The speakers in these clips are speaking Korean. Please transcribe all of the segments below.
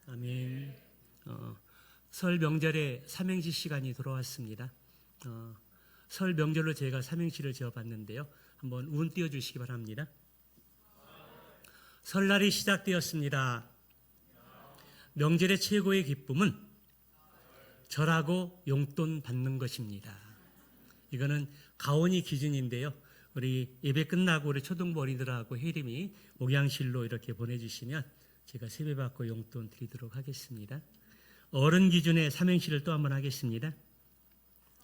아멘. 설 명절에 삼행시 시간이 돌아왔습니다. 설 명절로 제가 삼행시를 지어봤는데요. 한번 운 띄워주시기 바랍니다. 설날이 시작되었습니다. 명절의 최고의 기쁨은 절하고 용돈 받는 것입니다. 이거는 가온이 기준인데요. 우리 예배 끝나고 우리 초등부 어린이들하고 혜림이 목양실로 이렇게 보내주시면 제가 세배받고 용돈 드리도록 하겠습니다. 어른 기준의 삼행시를 또 한번 하겠습니다.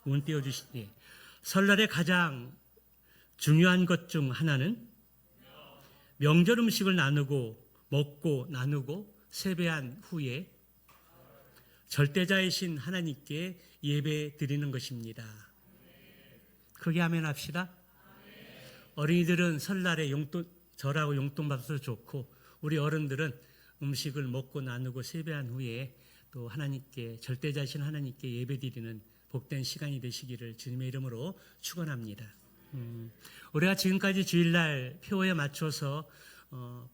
운 띄워주시니 설날의 가장 중요한 것 중 하나는 명절 음식을 먹고 나누고 세배한 후에 절대자이신 하나님께 예배 드리는 것입니다. 크게 아멘 합시다. 어린이들은 설날에 절하고 용돈 받아서 좋고 우리 어른들은 음식을 먹고 나누고 세배한 후에 또 하나님께 절대자신 하나님께 예배드리는 복된 시간이 되시기를 주님의 이름으로 축원합니다. 우리가 지금까지 주일날 표어에 맞춰서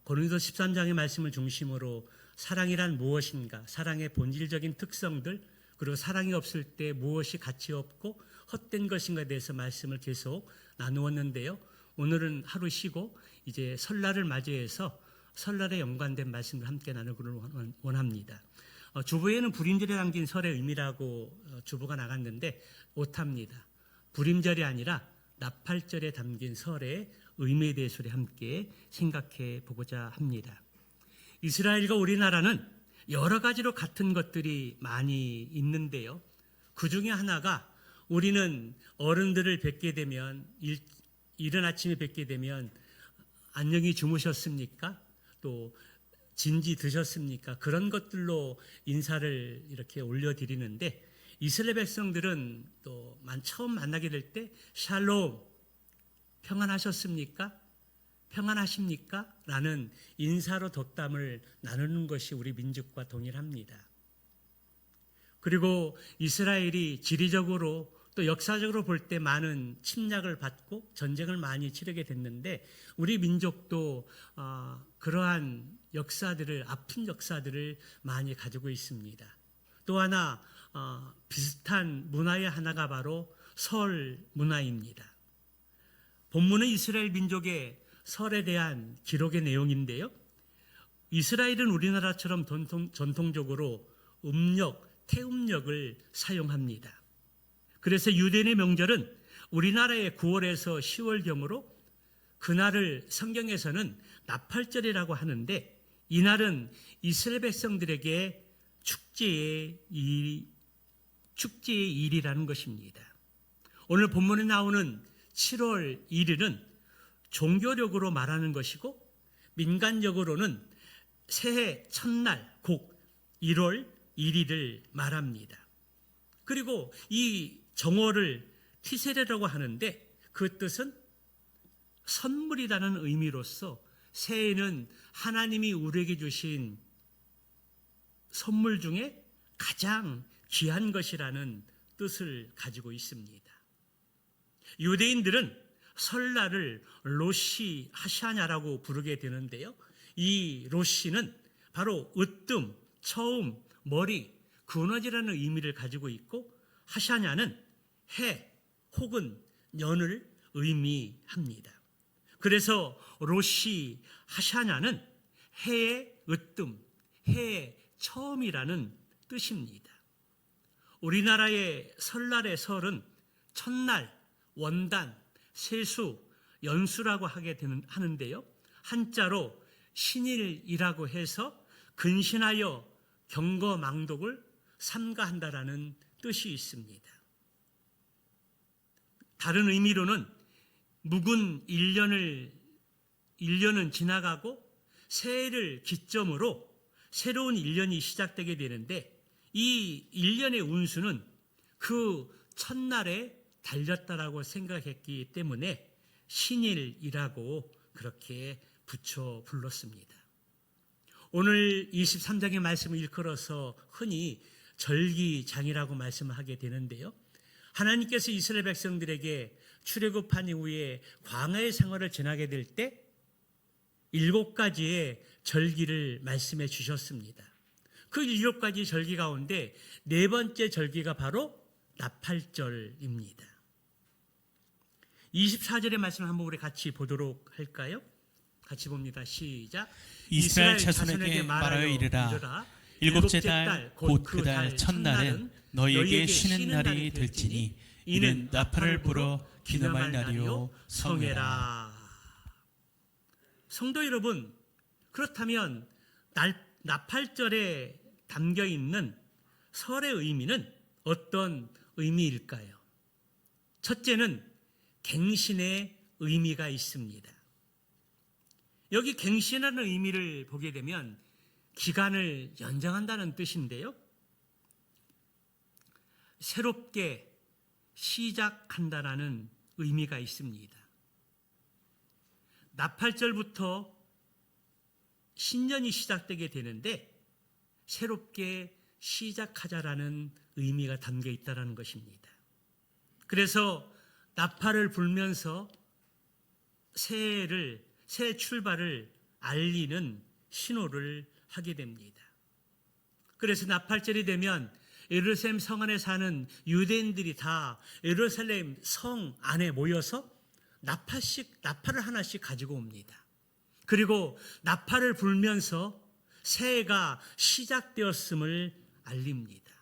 고린도서 13장의 말씀을 중심으로 사랑이란 무엇인가, 사랑의 본질적인 특성들, 그리고 사랑이 없을 때 무엇이 가치 없고 헛된 것인가에 대해서 말씀을 계속 나누었는데요. 오늘은 하루 쉬고 이제 설날을 맞이해서 설날에 연관된 말씀을 함께 나누기를 원합니다. 주부에는 불임절에 담긴 설의 의미라고 주부가 나갔는데 오탑니다. 불임절이 아니라 나팔절에 담긴 설의 의미에 대해서 우리 함께 생각해 보고자 합니다. 이스라엘과 우리나라는 여러 가지로 같은 것들이 많이 있는데요. 그 중에 하나가 우리는 어른들을 뵙게 되면 이른 아침에 뵙게 되면 안녕히 주무셨습니까? 또 진지 드셨습니까? 그런 것들로 인사를 이렇게 올려드리는데 이스라엘 백성들은 또 처음 만나게 될 때 샬롬, 평안하셨습니까? 평안하십니까? 라는 인사로 덕담을 나누는 것이 우리 민족과 동일합니다. 그리고 이스라엘이 지리적으로 또 역사적으로 볼 때 많은 침략을 받고 전쟁을 많이 치르게 됐는데 우리 민족도 그러한 역사들을, 아픈 역사들을 많이 가지고 있습니다. 또 하나 비슷한 문화의 하나가 바로 설 문화입니다. 본문은 이스라엘 민족의 설에 대한 기록의 내용인데요. 이스라엘은 우리나라처럼 전통적으로 음력, 태음력을 사용합니다. 그래서 유대인의 명절은 우리나라의 9월에서 10월경으로 그날을 성경에서는 나팔절이라고 하는데 이날은 이스라엘 백성들에게 축제의 일이라는 것입니다. 오늘 본문에 나오는 7월 1일은 종교력으로 말하는 것이고 민간적으로는 새해 첫날 곡 1월 1일을 말합니다. 그리고 이 정월을 티세레라고 하는데 그 뜻은 선물이라는 의미로서 새해는 하나님이 우리에게 주신 선물 중에 가장 귀한 것이라는 뜻을 가지고 있습니다. 유대인들은 설날을 로시 하샤냐라고 부르게 되는데요. 이 로시는 바로 으뜸, 처음, 머리, 근원이라는 의미를 가지고 있고 하샤냐는 해 혹은 년을 의미합니다. 그래서 로시 하샤냐는 해의 으뜸, 해의 처음이라는 뜻입니다. 우리나라의 설날의 설은 첫날, 원단, 세수, 연수라고 하는데요. 한자로 신일이라고 해서 근신하여 경거망독을 삼가한다라는 뜻이 있습니다. 다른 의미로는 묵은 1년은 지나가고 새해를 기점으로 새로운 1년이 시작되게 되는데 이 1년의 운수는 그 첫날에 달렸다라고 생각했기 때문에 신일이라고 그렇게 붙여 불렀습니다. 오늘 23장의 말씀을 일컬어서 흔히 절기장이라고 말씀을 하게 되는데요. 하나님께서 이스라엘 백성들에게 출애굽한 이후에 광야의 생활을 지나게 될 때 7가지의 절기를 말씀해 주셨습니다. 그 7가지 절기 가운데 네 번째 절기가 바로 나팔절입니다. 24절의 말씀을 한번 우리 같이 보도록 할까요? 같이 봅니다. 시작. 이스라엘 자손에게 말하여 이르라. 일곱째 달 곧 그 달 첫날은 너희에게 쉬는 날이 될지니 이는 나팔을 불어 기념할 날이요 성회라. 성도 여러분, 그렇다면 나팔절에 담겨 있는 설의 의미는 어떤 의미일까요? 첫째는 갱신의 의미가 있습니다. 여기 갱신하는 의미를 보게 되면 기간을 연장한다는 뜻인데요. 새롭게 시작한다는 의미가 있습니다. 나팔절부터 신년이 시작되게 되는데 새롭게 시작하자라는 의미가 담겨 있다는 것입니다. 그래서 나팔을 불면서 새 출발을 알리는 신호를 하게 됩니다. 그래서 나팔절이 되면 예루살렘 성 안에 사는 유대인들이 다 예루살렘 성 안에 모여서 나팔을 하나씩 가지고 옵니다. 그리고 나팔을 불면서 새해가 시작되었음을 알립니다.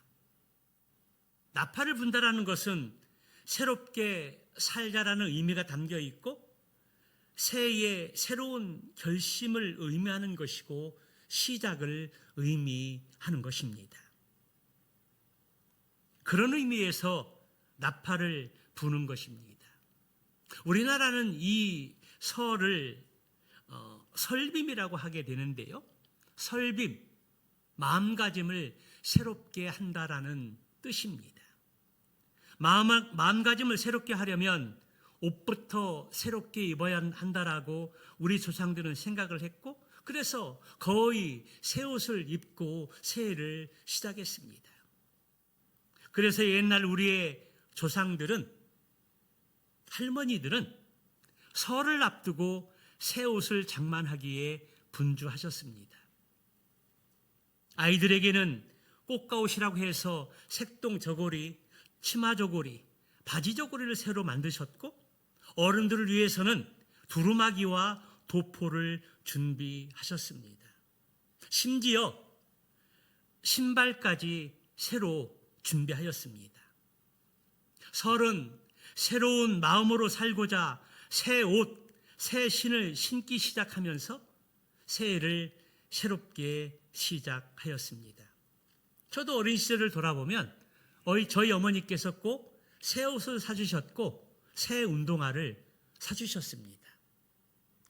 나팔을 분다라는 것은 새롭게 살자라는 의미가 담겨 있고 새해의 새로운 결심을 의미하는 것이고 시작을 의미하는 것입니다. 그런 의미에서 나팔을 부는 것입니다. 우리나라는 이 설을 설빔이라고 하게 되는데요. 설빔, 마음가짐을 새롭게 한다라는 뜻입니다. 마음가짐을 새롭게 하려면 옷부터 새롭게 입어야 한다라고 우리 조상들은 생각을 했고, 그래서 거의 새 옷을 입고 새해를 시작했습니다. 그래서 옛날 우리의 조상들은, 할머니들은 설을 앞두고 새 옷을 장만하기에 분주하셨습니다. 아이들에게는 꽃가옷이라고 해서 색동 저고리, 치마 저고리, 바지 저고리를 새로 만드셨고, 어른들을 위해서는 두루마기와 도포를 준비하셨습니다. 심지어 신발까지 새로 준비하였습니다. 설은 새로운 마음으로 살고자 새 옷, 새 신을 신기 시작하면서 새해를 새롭게 시작하였습니다. 저도 어린 시절을 돌아보면 저희 어머니께서 꼭 새 옷을 사주셨고 새 운동화를 사주셨습니다.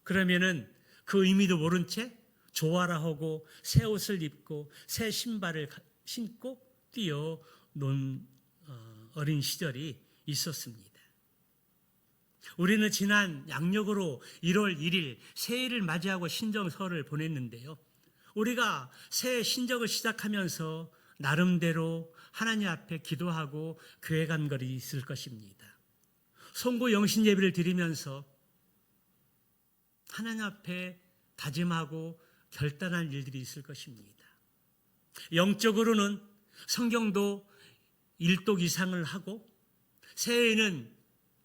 그러면은 그 의미도 모른 채 좋아라 하고 새 옷을 입고 새 신발을 신고 뛰어논 어린 시절이 있었습니다. 우리는 지난 양력으로 1월 1일 새해를 맞이하고 신정설을 보냈는데요. 우리가 새 신정을 시작하면서 나름대로 하나님 앞에 기도하고 교회 간 것이 있을 것입니다. 송구 영신 예배를 드리면서 하나님 앞에 다짐하고 결단할 일들이 있을 것입니다. 영적으로는 성경도 1독 이상을 하고 새해에는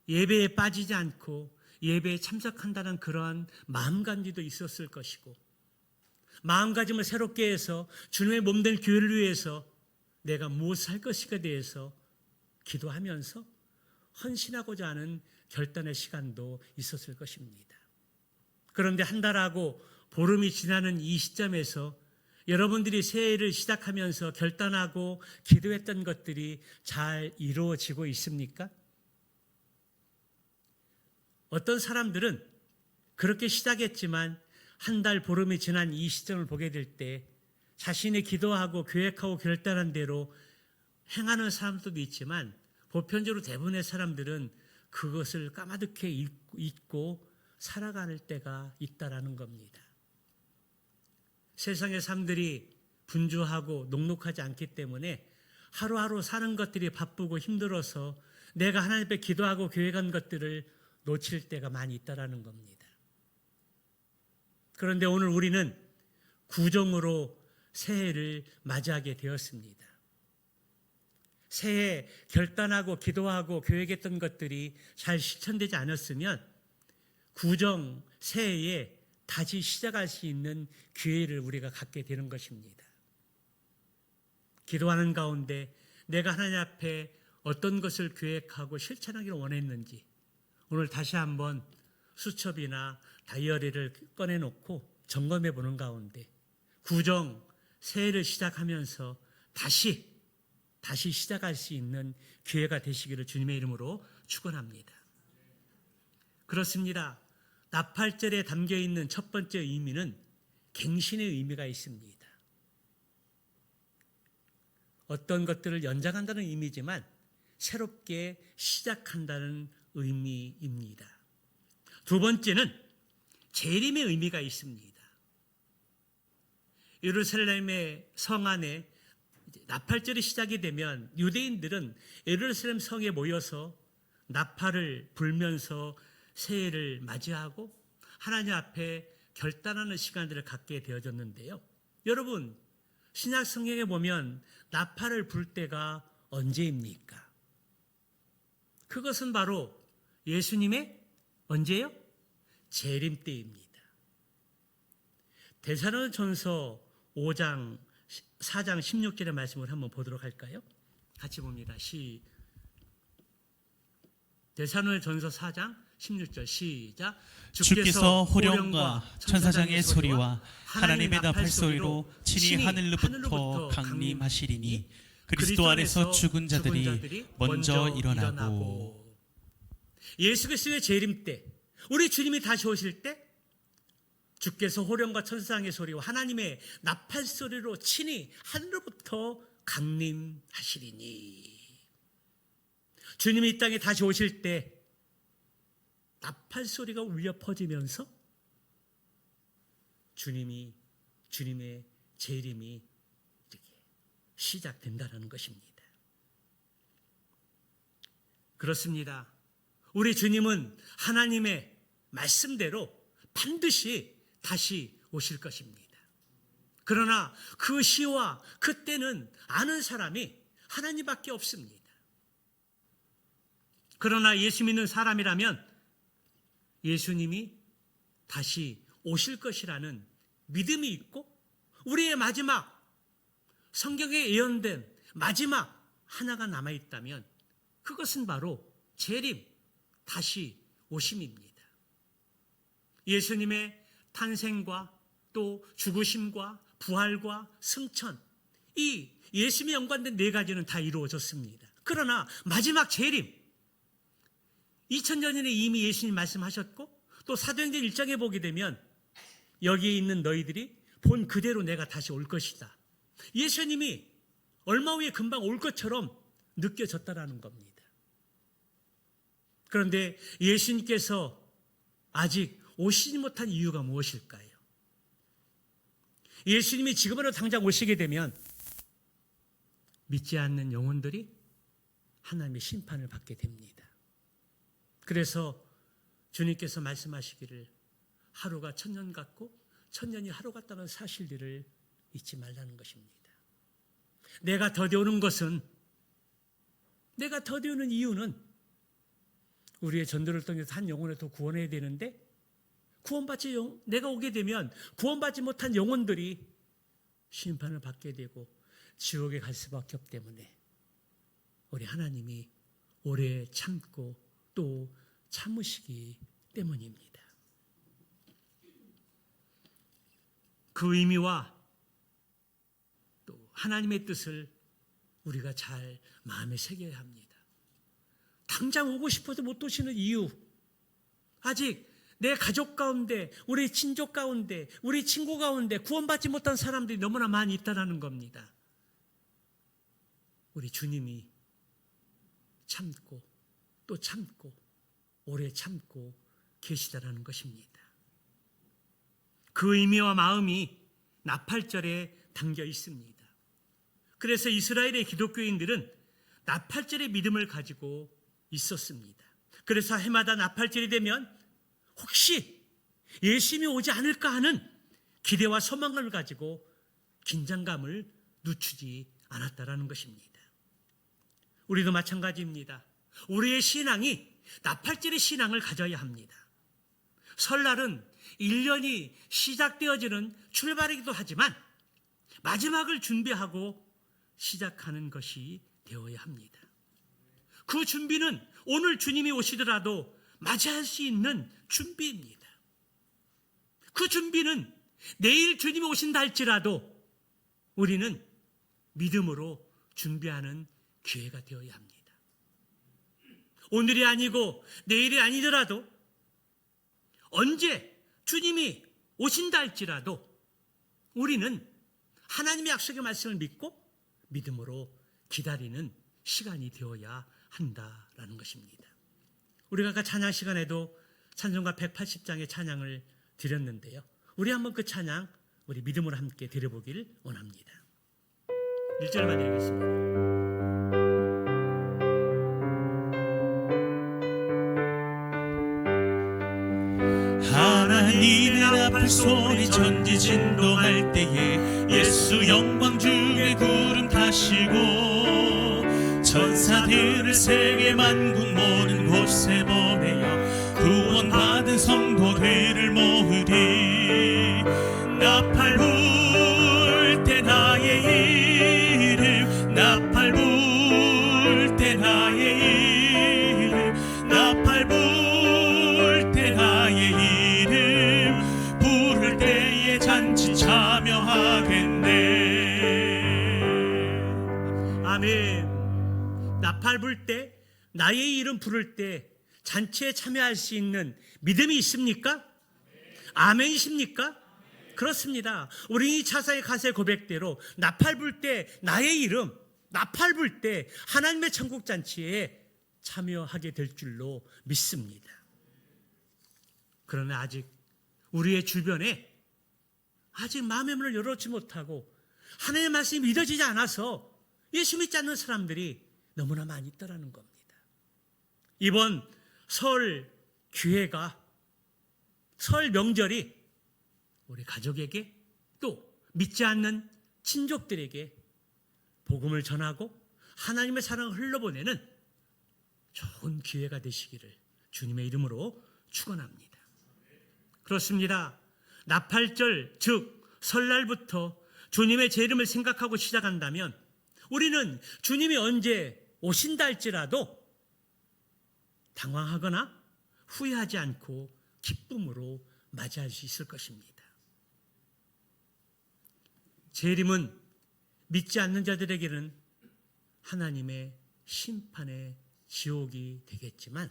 예배에 빠지지 않고 예배에 참석한다는 그러한 마음가짐도 있었을 것이고, 마음가짐을 새롭게 해서 주님의 몸된 교회를 위해서 내가 무엇을 할 것인가에 대해서 기도하면서 헌신하고자 하는 결단의 시간도 있었을 것입니다. 그런데 한 달하고 보름이 지나는 이 시점에서 여러분들이 새해를 시작하면서 결단하고 기도했던 것들이 잘 이루어지고 있습니까? 어떤 사람들은 그렇게 시작했지만 한 달 보름이 지난 이 시점을 보게 될 때 자신이 기도하고 계획하고 결단한 대로 행하는 사람들도 있지만 보편적으로 대부분의 사람들은 그것을 까마득히 잊고 살아가는 때가 있다라는 겁니다. 세상의 삶들이 분주하고 녹록하지 않기 때문에 하루하루 사는 것들이 바쁘고 힘들어서 내가 하나님 앞에 기도하고 계획한 것들을 놓칠 때가 많이 있다라는 겁니다. 그런데 오늘 우리는 구정으로 새해를 맞이하게 되었습니다. 새해 결단하고 기도하고 계획했던 것들이 잘 실천되지 않았으면 구정 새해에 다시 시작할 수 있는 기회를 우리가 갖게 되는 것입니다. 기도하는 가운데 내가 하나님 앞에 어떤 것을 계획하고 실천하기를 원했는지 오늘 다시 한번 수첩이나 다이어리를 꺼내놓고 점검해 보는 가운데 구정 새해를 시작하면서 다시 시작할 수 있는 기회가 되시기를 주님의 이름으로 축원합니다. 그렇습니다. 나팔절에 담겨있는 첫 번째 의미는 갱신의 의미가 있습니다. 어떤 것들을 연장한다는 의미지만 새롭게 시작한다는 의미입니다. 두 번째는 재림의 의미가 있습니다. 예루살렘의 성 안에 나팔절이 시작이 되면 유대인들은 예루살렘 성에 모여서 나팔을 불면서 새해를 맞이하고 하나님 앞에 결단하는 시간들을 갖게 되어졌는데요. 여러분, 신약 성경에 보면 나팔을 불 때가 언제입니까? 그것은 바로 예수님의 언제요? 재림 때입니다. 데살로니가전서 4장 16절의 말씀을 한번 보도록 할까요? 같이 봅니다. 데살로니가전서 4장 16절 시작. 주께서 호령과 천사장의 소리와 하나님의 나팔 소리로 친히 하늘로부터 강림하시리니 그리스도 안에서 죽은 자들이 먼저 일어나고. 예수 그리스도의 재림 때, 우리 주님이 다시 오실 때 주께서 호령과 천사장의 소리와 하나님의 나팔 소리로 친히 하늘로부터 강림하시리니. 주님이 이 땅에 다시 오실 때 나팔 소리가 울려 퍼지면서 주님의 재림이 시작된다는 것입니다. 그렇습니다. 우리 주님은 하나님의 말씀대로 반드시 다시 오실 것입니다. 그러나 그 시와 그때는 아는 사람이 하나님밖에 없습니다. 그러나 예수 믿는 사람이라면 예수님이 다시 오실 것이라는 믿음이 있고 우리의 마지막 성경에 예언된 마지막 하나가 남아있다면 그것은 바로 재림, 다시 오심입니다. 예수님의 탄생과 또 죽으심과 부활과 승천, 이 예수님에 연관된 네 가지는 다 이루어졌습니다. 그러나 마지막 재림, 2000년 전에 이미 예수님 말씀하셨고 또 사도행전 1장에 보게 되면 여기에 있는 너희들이 본 그대로 내가 다시 올 것이다. 예수님이 얼마 후에 금방 올 것처럼 느껴졌다라는 겁니다. 그런데 예수님께서 아직 오시지 못한 이유가 무엇일까요? 예수님이 지금으로 당장 오시게 되면 믿지 않는 영혼들이 하나님의 심판을 받게 됩니다. 그래서 주님께서 말씀하시기를 하루가 천년 같고 천년이 하루 같다는 사실들을 잊지 말라는 것입니다. 내가 더디오는 것은, 내가 더디오는 이유는 우리의 전도를 통해서 한 영혼을 더 구원해야 되는데 내가 오게 되면 구원받지 못한 영혼들이 심판을 받게 되고 지옥에 갈 수밖에 없기 때문에 우리 하나님이 오래 참고 또 참으시기 때문입니다. 그 의미와 또 하나님의 뜻을 우리가 잘 마음에 새겨야 합니다. 당장 오고 싶어도 못 오시는 이유, 아직 내 가족 가운데, 우리 친족 가운데, 우리 친구 가운데 구원받지 못한 사람들이 너무나 많이 있다는 겁니다. 우리 주님이 참고 또 참고 오래 참고 계시다라는 것입니다. 그 의미와 마음이 나팔절에 담겨 있습니다. 그래서 이스라엘의 기독교인들은 나팔절의 믿음을 가지고 있었습니다. 그래서 해마다 나팔절이 되면 혹시 예수님이 오지 않을까 하는 기대와 소망을 가지고 긴장감을 늦추지 않았다라는 것입니다. 우리도 마찬가지입니다. 우리의 신앙이 나팔절의 신앙을 가져야 합니다. 설날은 1년이 시작되어지는 출발이기도 하지만 마지막을 준비하고 시작하는 것이 되어야 합니다. 그 준비는 오늘 주님이 오시더라도 맞이할 수 있는 준비입니다. 그 준비는 내일 주님이 오신다 할지라도 우리는 믿음으로 준비하는 기회가 되어야 합니다. 오늘이 아니고 내일이 아니더라도 언제 주님이 오신다 할지라도 우리는 하나님의 약속의 말씀을 믿고 믿음으로 기다리는 시간이 되어야 한다라는 것입니다. 우리가 아까 찬양 시간에도 찬송가 180장의 찬양을 드렸는데요. 우리 한번 그 찬양 우리 믿음으로 함께 드려보길 원합니다. 1절만 드리겠습니다. 하나님의 나팔 소리 전지진동할 때에 예수 영광 중에 구름 타시고 천사들을 세계 만국 모든 곳에 보내어 구원받은 성도들을 모으리. 나팔 불 때 나의 이름, 나팔 불 때 나의 이름, 나팔 불 때 나의 이름 부를 때에 잔치 참여하겠네. 아멘. 나팔 불 때 나의 이름 부를 때 잔치에 참여할 수 있는 믿음이 있습니까? 아멘이십니까? 그렇습니다. 우리 이 차사의 가세 고백대로 나팔 불 때 나의 이름, 나팔 불 때 하나님의 천국 잔치에 참여하게 될 줄로 믿습니다. 그러나 아직 우리의 주변에 아직 마음의 문을 열어놓지 못하고 하나님의 말씀이 믿어지지 않아서 예수 믿지 않는 사람들이 너무나 많이 있다라는 겁니다. 이번 설 기회가, 설 명절이 우리 가족에게 또 믿지 않는 친족들에게 복음을 전하고 하나님의 사랑을 흘러보내는 좋은 기회가 되시기를 주님의 이름으로 축원합니다. 그렇습니다. 나팔절 즉 설날부터 주님의 제 이름을 생각하고 시작한다면 우리는 주님이 언제 오신다 할지라도 당황하거나 후회하지 않고 기쁨으로 맞이할 수 있을 것입니다. 재림은 믿지 않는 자들에게는 하나님의 심판의 지옥이 되겠지만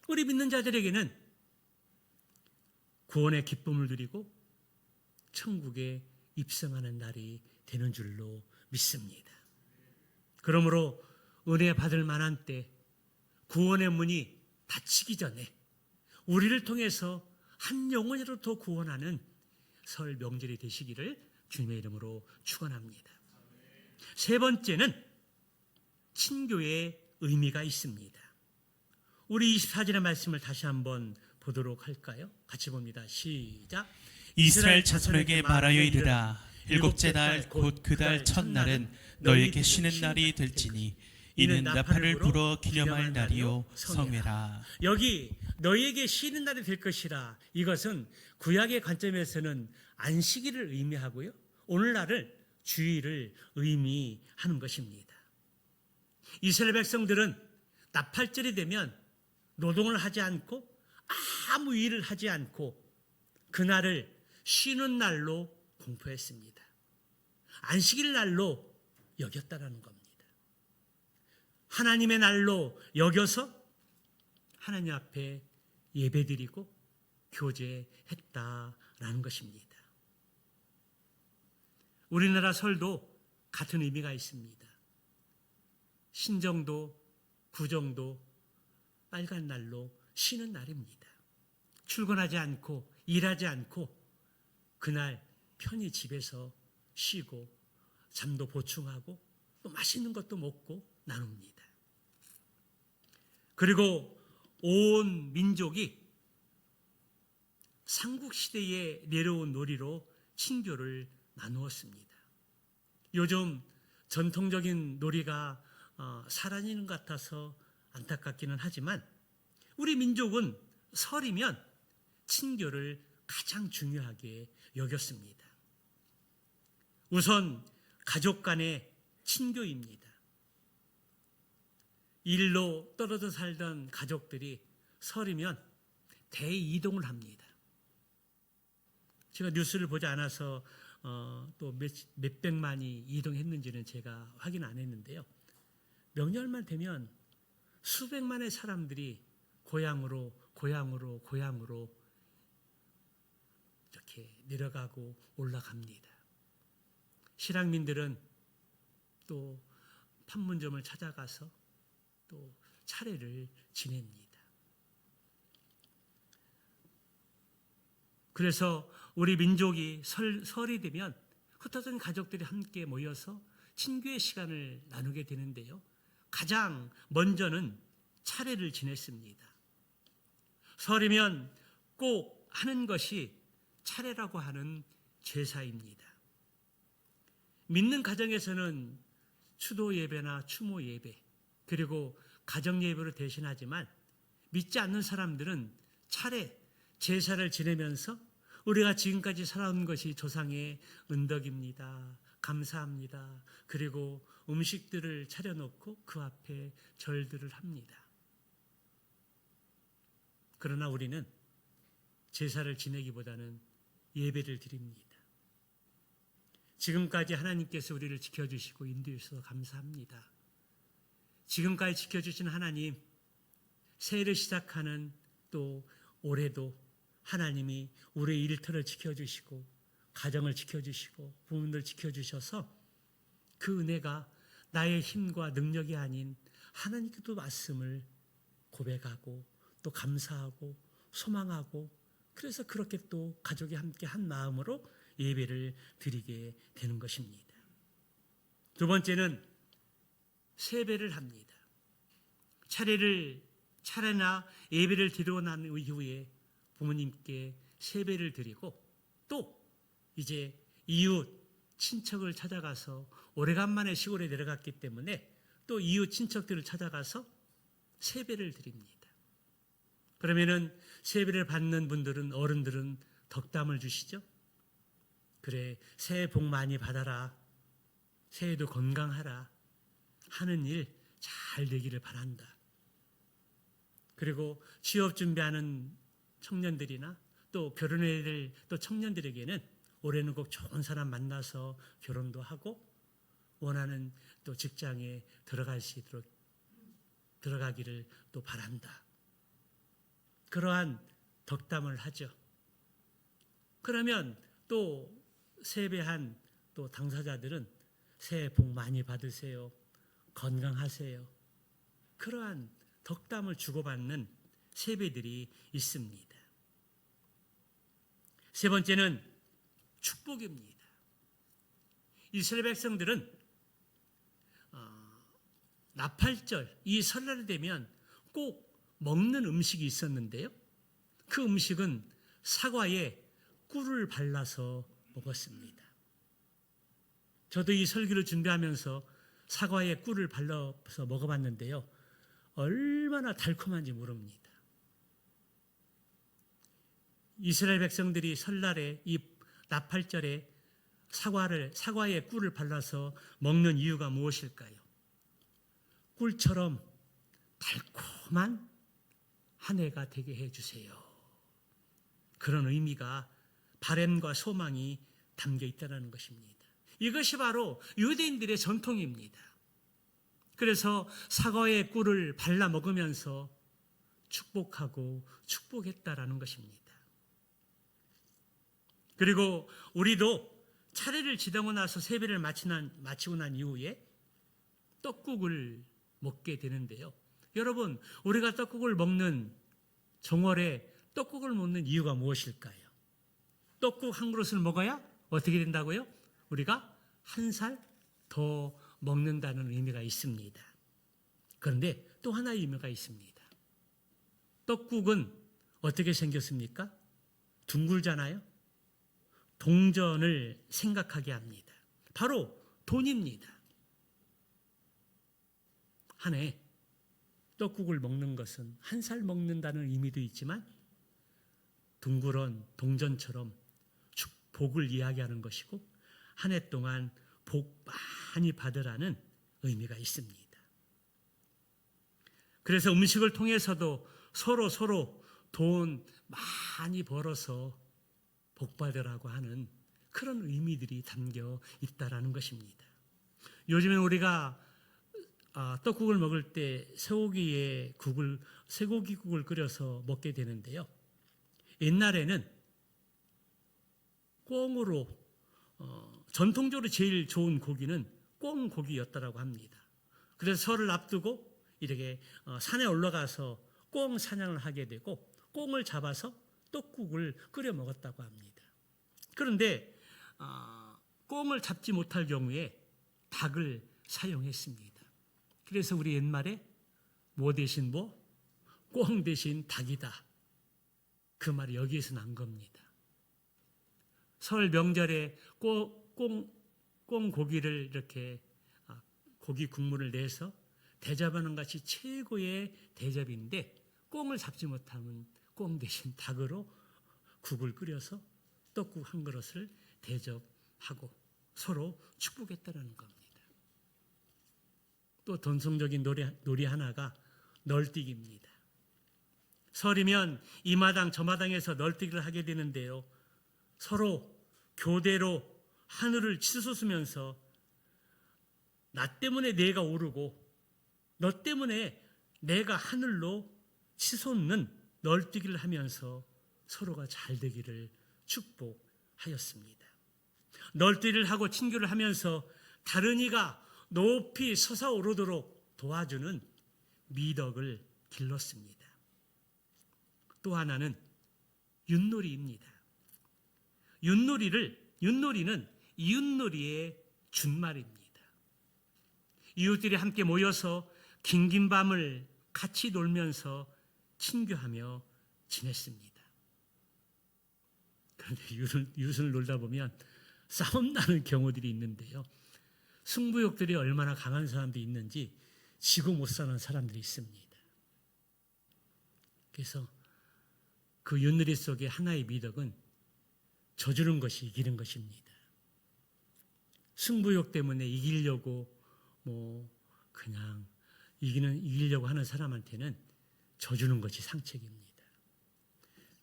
우리 믿는 자들에게는 구원의 기쁨을 누리고 천국에 입성하는 날이 되는 줄로 믿습니다. 그러므로 은혜 받을 만한 때 구원의 문이 닫히기 전에 우리를 통해서 한 영혼이라도 더 구원하는 설 명절이 되시기를 주님의 이름으로 축원합니다. 세 번째는 친교의 의미가 있습니다. 우리 24절의 말씀을 다시 한번 보도록 할까요? 같이 봅니다. 시작. 이스라엘 자손에게 말하여 이르라. 일곱째 달 곧 그 달 첫날은 너희에게 쉬는 날이 될지니 이는 나팔을 불어 기념할 날이요 성회라. 여기 너희에게 쉬는 날이 될 것이라. 이것은 구약의 관점에서는 안식일을 의미하고요, 오늘날을 주일을 의미하는 것입니다. 이스라엘 백성들은 나팔절이 되면 노동을 하지 않고 아무 일을 하지 않고 그날을 쉬는 날로 공포했습니다. 안식일 날로 여겼다라는 겁니다. 하나님의 날로 여겨서 하나님 앞에 예배드리고 교제했다라는 것입니다. 우리나라 설도 같은 의미가 있습니다. 신정도, 구정도 빨간 날로 쉬는 날입니다. 출근하지 않고 일하지 않고 그날 편히 집에서 쉬고 잠도 보충하고 또 맛있는 것도 먹고 나눕니다. 그리고 온 민족이 삼국시대에 내려온 놀이로 친교를 나누었습니다. 요즘 전통적인 놀이가 사라지는 것 같아서 안타깝기는 하지만 우리 민족은 설이면 친교를 가장 중요하게 여겼습니다. 우선 가족 간의 친교입니다. 일로 떨어져 살던 가족들이 설이면 대이동을 합니다. 제가 뉴스를 보지 않아서 또 몇백만이 이동했는지는 제가 확인 안 했는데요. 명절만 되면 수백만의 사람들이 고향으로 이렇게 내려가고 올라갑니다. 실향민들은 또 판문점을 찾아가서 또 차례를 지냅니다. 그래서 우리 민족이 설이 되면 흩어진 가족들이 함께 모여서 친교의 시간을 나누게 되는데요. 가장 먼저는 차례를 지냈습니다. 설이면 꼭 하는 것이 차례라고 하는 제사입니다. 믿는 가정에서는 추도 예배나 추모 예배 그리고 가정 예배를 대신하지만 믿지 않는 사람들은 차례, 제사를 지내면서 우리가 지금까지 살아온 것이 조상의 은덕입니다. 감사합니다. 그리고 음식들을 차려놓고 그 앞에 절들을 합니다. 그러나 우리는 제사를 지내기보다는 예배를 드립니다. 지금까지 하나님께서 우리를 지켜주시고 인도해 주셔서 감사합니다. 지금까지 지켜주신 하나님, 새해를 시작하는 또 올해도 하나님이 우리의 일터를 지켜주시고 가정을 지켜주시고 부모님들 지켜주셔서 그 은혜가 나의 힘과 능력이 아닌 하나님께도 말씀을 고백하고 또 감사하고 소망하고 그래서 그렇게 또 가족이 함께 한 마음으로 예배를 드리게 되는 것입니다. 두 번째는 세배를 합니다. 차례나 예배를 드리고 난 이후에 부모님께 세배를 드리고 또 이제 이웃 친척을 찾아가서 오래간만에 시골에 내려갔기 때문에 또 이웃 친척들을 찾아가서 세배를 드립니다. 그러면은 세배를 받는 분들은 어른들은 덕담을 주시죠. 그래, 새해 복 많이 받아라. 새해도 건강하라. 하는 일 잘 되기를 바란다. 그리고 취업 준비하는 청년들이나 또 결혼해야 될 또 청년들에게는 올해는 꼭 좋은 사람 만나서 결혼도 하고 원하는 또 직장에 들어갈 수 있도록 들어가기를 또 바란다. 그러한 덕담을 하죠. 그러면 또 세배한 또 당사자들은 새해 복 많이 받으세요. 건강하세요. 그러한 덕담을 주고받는 세배들이 있습니다. 세 번째는 축복입니다. 이스라엘 백성들은 나팔절, 이 설날이 되면 꼭 먹는 음식이 있었는데요. 그 음식은 사과에 꿀을 발라서 먹었습니다. 저도 이 설교를 준비하면서 사과에 꿀을 발라서 먹어봤는데요. 얼마나 달콤한지 모릅니다. 이스라엘 백성들이 설날에 이 나팔절에 사과에 꿀을 발라서 먹는 이유가 무엇일까요? 꿀처럼 달콤한 한 해가 되게 해주세요. 그런 의미가 바램과 소망이 담겨 있다는 것입니다. 이것이 바로 유대인들의 전통입니다. 그래서 사과의 꿀을 발라 먹으면서 축복하고 축복했다라는 것입니다. 그리고 우리도 차례를 지내고 나서 세배를 마치고 난 이후에 떡국을 먹게 되는데요. 여러분, 우리가 떡국을 먹는 정월에 떡국을 먹는 이유가 무엇일까요? 떡국 한 그릇을 먹어야 어떻게 된다고요? 우리가 한 살 더 먹는다는 의미가 있습니다. 그런데 또 하나의 의미가 있습니다. 떡국은 어떻게 생겼습니까? 둥글잖아요. 동전을 생각하게 합니다. 바로 돈입니다. 한 해 떡국을 먹는 것은 한 살 먹는다는 의미도 있지만 둥그런 동전처럼 복을 이야기하는 것이고 한 해 동안 복 많이 받으라는 의미가 있습니다. 그래서 음식을 통해서도 서로 돈 많이 벌어서 복 받으라고 하는 그런 의미들이 담겨 있다라는 것입니다. 요즘에 우리가 떡국을 먹을 때 쇠고기국을 끓여서 먹게 되는데요. 옛날에는 꽁으로 전통적으로 제일 좋은 고기는 꽁고기였다고 합니다. 그래서 설을 앞두고 이렇게 산에 올라가서 꽁 사냥을 하게 되고 꽁을 잡아서 떡국을 끓여 먹었다고 합니다. 그런데 꽁을 잡지 못할 경우에 닭을 사용했습니다. 그래서 우리 옛말에 뭐 대신 꽁 대신 닭이다. 그 말이 여기에서 난 겁니다. 설 명절에 꽁 고기를 이렇게 고기 국물을 내서 대접하는 것이 최고의 대접인데 꽁을 잡지 못하면 꽁 대신 닭으로 국을 끓여서 떡국 한 그릇을 대접하고 서로 축복했다는 겁니다. 또 전통적인 놀이 하나가 널뛰기입니다. 설이면 이 마당 저 마당에서 널뛰기를 하게 되는데요. 서로 교대로 하늘을 치솟으면서 나 때문에 내가 오르고 너 때문에 내가 하늘로 치솟는 널뛰기를 하면서 서로가 잘 되기를 축복하였습니다. 널뛰기를 하고 친교를 하면서 다른 이가 높이 솟아오르도록 도와주는 미덕을 길렀습니다. 또 하나는 윷놀이입니다. 윷놀이는 이웃놀이의 준말입니다. 이웃들이 함께 모여서 긴긴 밤을 같이 놀면서 친교하며 지냈습니다. 그런데 이웃을 놀다 보면 싸움 나는 경우들이 있는데요. 승부욕들이 얼마나 강한 사람들이 있는지 지고 못 사는 사람들이 있습니다. 그래서 그 윷놀이 속에 하나의 미덕은 져주는 것이 이기는 것입니다. 승부욕 때문에 이기려고 그냥 이기려고 하는 사람한테는 져주는 것이 상책입니다.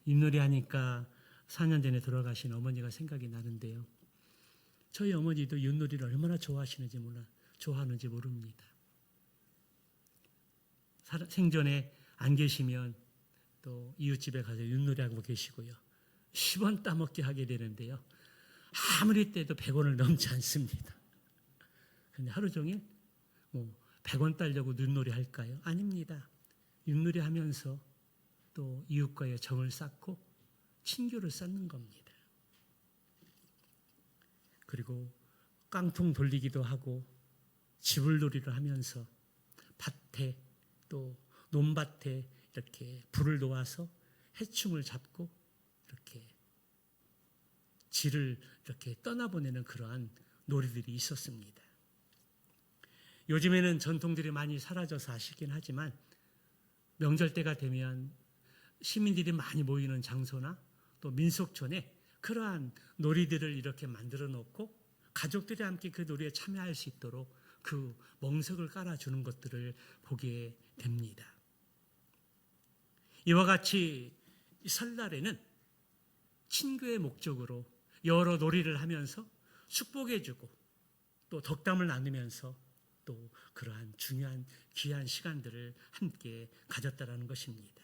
윷놀이 하니까 4년 전에 돌아가신 어머니가 생각이 나는데요. 저희 어머니도 윷놀이를 얼마나 좋아하는지 모릅니다. 생전에 안 계시면 또 이웃집에 가서 윷놀이 하고 계시고요. 10원 따먹게 하게 되는데요. 아무리 떼도 100원을 넘지 않습니다. 그런데 하루 종일 100원 따려고 윷놀이 할까요? 아닙니다. 윷놀이 하면서 또 이웃과의 정을 쌓고 친교를 쌓는 겁니다. 그리고 깡통 돌리기도 하고 지불놀이를 하면서 밭에 또 논밭에 이렇게 불을 놓아서 해충을 잡고 이렇게 지를 이렇게 떠나보내는 그러한 놀이들이 있었습니다. 요즘에는 전통들이 많이 사라져서 아쉽긴 하지만 명절 때가 되면 시민들이 많이 모이는 장소나 또 민속촌에 그러한 놀이들을 이렇게 만들어 놓고 가족들이 함께 그 놀이에 참여할 수 있도록 그 멍석을 깔아주는 것들을 보게 됩니다. 이와 같이 설날에는 친교의 목적으로 여러 놀이를 하면서 축복해주고 또 덕담을 나누면서 또 그러한 중요한 귀한 시간들을 함께 가졌다라는 것입니다.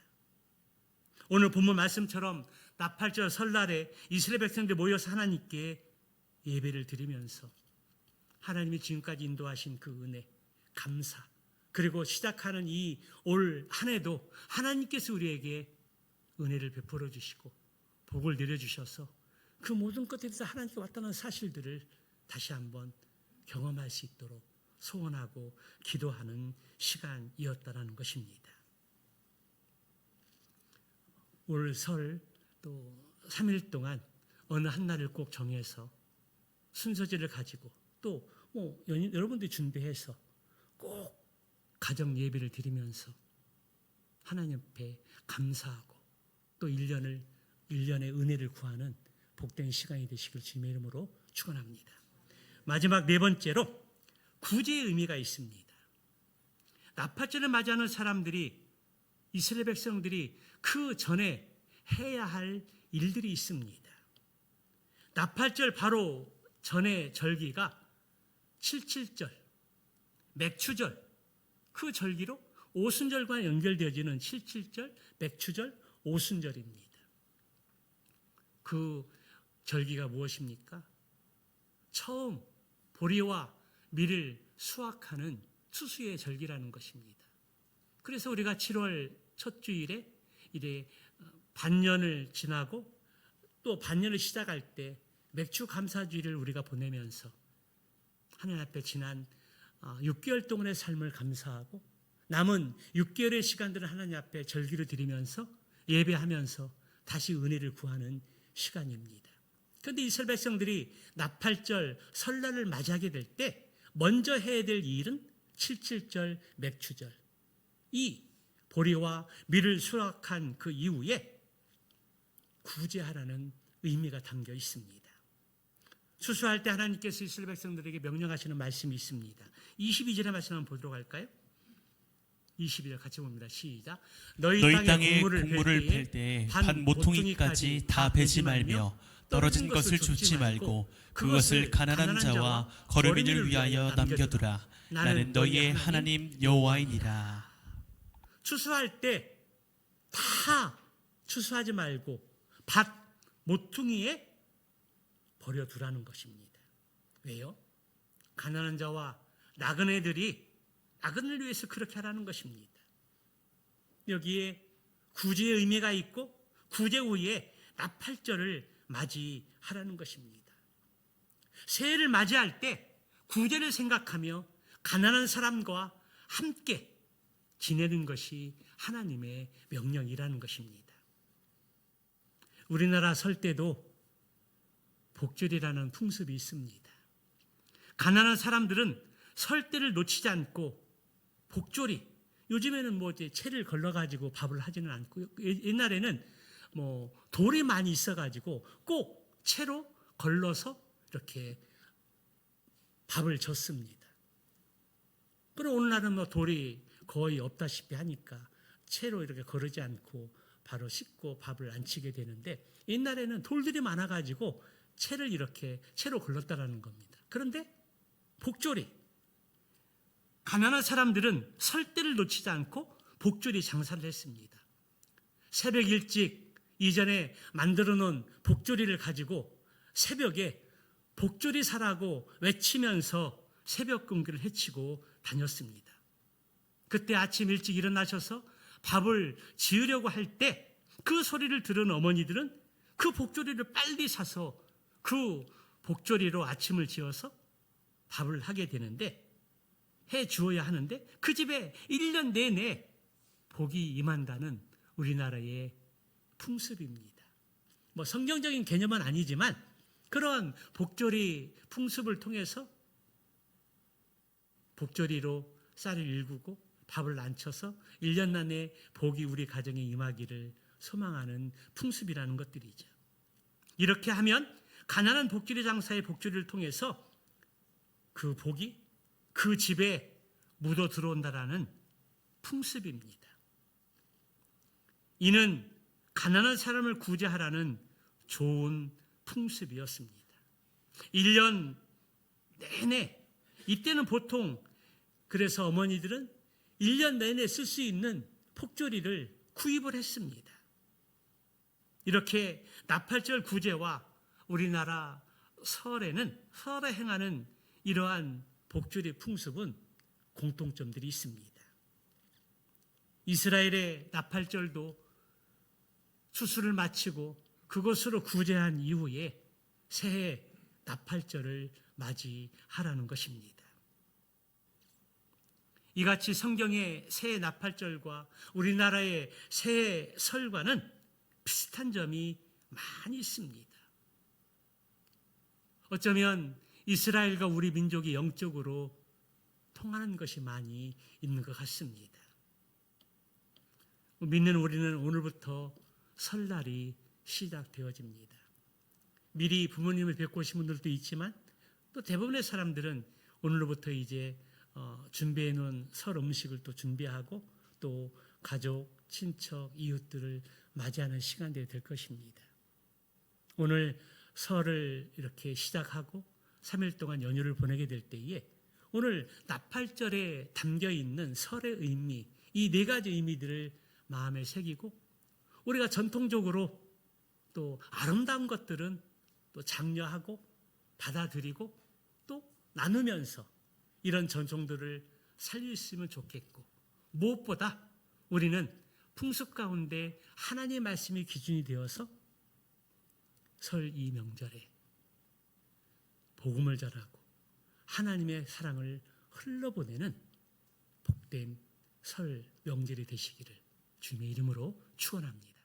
오늘 본문 말씀처럼 나팔절 설날에 이스라엘 백성들 모여서 하나님께 예배를 드리면서 하나님이 지금까지 인도하신 그 은혜, 감사, 그리고 시작하는 이 올 한 해도 하나님께서 우리에게 은혜를 베풀어 주시고 복을 내려주셔서 그 모든 것에서 하나님께 왔다는 사실들을 다시 한번 경험할 수 있도록 소원하고 기도하는 시간이었다라는 것입니다. 올 설 또 3일 동안 어느 한 날을 꼭 정해서 순서지를 가지고 또 여러분들이 준비해서 꼭 가정 예배를 드리면서 하나님 앞에 감사하고 또 1년의 은혜를 구하는 복된 시간이 되시길 주님의 이름으로 축원합니다. 마지막 네 번째로 구제의 의미가 있습니다. 나팔절을 맞이하는 사람들이, 이스라엘 백성들이 그 전에 해야 할 일들이 있습니다. 나팔절 바로 전의 절기가 77절, 맥추절, 그 절기로 오순절과 연결되어지는 77절, 맥추절, 오순절입니다. 그 절기가 무엇입니까? 처음 보리와 밀을 수확하는 추수의 절기라는 것입니다. 그래서 우리가 7월 첫 주일에 이래 반년을 지나고 또 반년을 시작할 때 맥주 감사주일을 우리가 보내면서 하나님 앞에 지난 6개월 동안의 삶을 감사하고 남은 6개월의 시간들을 하나님 앞에 절기를 드리면서 예배하면서 다시 은혜를 구하는 시간입니다. 그런데 이스라엘 백성들이 나팔절 설날을 맞이하게 될 때 먼저 해야 될 일은 77절 맥추절, 이 보리와 밀을 수확한 그 이후에 구제하라는 의미가 담겨 있습니다. 추수할 때 하나님께서 이스라엘 백성들에게 명령하시는 말씀이 있습니다. 22절의 말씀 한번 보도록 할까요? 22절 같이 봅니다. 시작. 너희 땅에 국물을 팰 때 반 모퉁이까지 다 베지 말며 떨어진 것을 줍지 말고 그것을 가난한 자와 거류민을 위하여 남겨두라. 나는 너희의 하나님 여호와이니라. 추수할 때 다 추수하지 말고 밭 모퉁이에 버려두라는 것입니다. 왜요? 가난한 자와 나그네들이 나그네를 위해서 그렇게 하라는 것입니다. 여기에 구제의 의미가 있고 구제 후에 나팔절을 맞이하라는 것입니다. 새해를 맞이할 때 구제를 생각하며 가난한 사람과 함께 지내는 것이 하나님의 명령이라는 것입니다. 우리나라 설 때도 복절이라는 풍습이 있습니다. 가난한 사람들은 설 때를 놓치지 않고 복조리, 요즘에는 이제 채를 걸러가지고 밥을 하지는 않고요. 옛날에는 돌이 많이 있어가지고 꼭 채로 걸러서 이렇게 밥을 줬습니다. 그럼 오늘날은 돌이 거의 없다시피 하니까 채로 이렇게 거르지 않고 바로 씻고 밥을 안 치게 되는데 옛날에는 돌들이 많아가지고 채를 이렇게 채로 걸렀다라는 겁니다. 그런데 복조리, 가난한 사람들은 설 때를 놓치지 않고 복조리 장사를 했습니다. 새벽 일찍 이전에 만들어 놓은 복조리를 가지고 새벽에 복조리 사라고 외치면서 새벽 금기를 헤치고 다녔습니다. 그때 아침 일찍 일어나셔서 밥을 지으려고 할 때 그 소리를 들은 어머니들은 그 복조리를 빨리 사서 그 복조리로 아침을 지어서 밥을 하게 되는데 해 주어야 하는데 그 집에 1년 내내 복이 임한다는 우리나라의 풍습입니다. 성경적인 개념은 아니지만 그런 복조리 풍습을 통해서 복조리로 쌀을 일구고 밥을 안쳐서 1년 내내 복이 우리 가정에 임하기를 소망하는 풍습이라는 것들이죠. 이렇게 하면 가난한 복조리 장사의 복조리를 통해서 그 복이 그 집에 묻어 들어온다라는 풍습입니다. 이는 가난한 사람을 구제하라는 좋은 풍습이었습니다. 1년 내내, 이때는 보통 그래서 어머니들은 1년 내내 쓸 수 있는 복조리를 구입을 했습니다. 이렇게 나팔절 구제와 우리나라 설에 행하는 이러한 복조리 풍습은 공통점들이 있습니다. 이스라엘의 나팔절도 추수를 마치고 그것으로 구제한 이후에 새해 나팔절을 맞이하라는 것입니다. 이같이 성경의 새해 나팔절과 우리나라의 새해 설과는 비슷한 점이 많이 있습니다. 어쩌면 이스라엘과 우리 민족이 영적으로 통하는 것이 많이 있는 것 같습니다. 믿는 우리는 오늘부터 설날이 시작되어집니다. 미리 부모님을 뵙고 오신 분들도 있지만 또 대부분의 사람들은 오늘로부터 이제 준비해 놓은 설 음식을 또 준비하고 또 가족, 친척, 이웃들을 맞이하는 시간들이 될 것입니다. 오늘 설을 이렇게 시작하고 3일 동안 연휴를 보내게 될 때에 오늘 나팔절에 담겨 있는 설의 의미, 이 4가지 의미들을 마음에 새기고 우리가 전통적으로 또 아름다운 것들은 또 장려하고 받아들이고 또 나누면서 이런 전통들을 살렸으면 좋겠고, 무엇보다 우리는 풍습 가운데 하나님의 말씀이 기준이 되어서 설 이 명절에 복음을 전하고 하나님의 사랑을 흘러보내는 복된 설 명절이 되시기를 주님의 이름으로 축원합니다.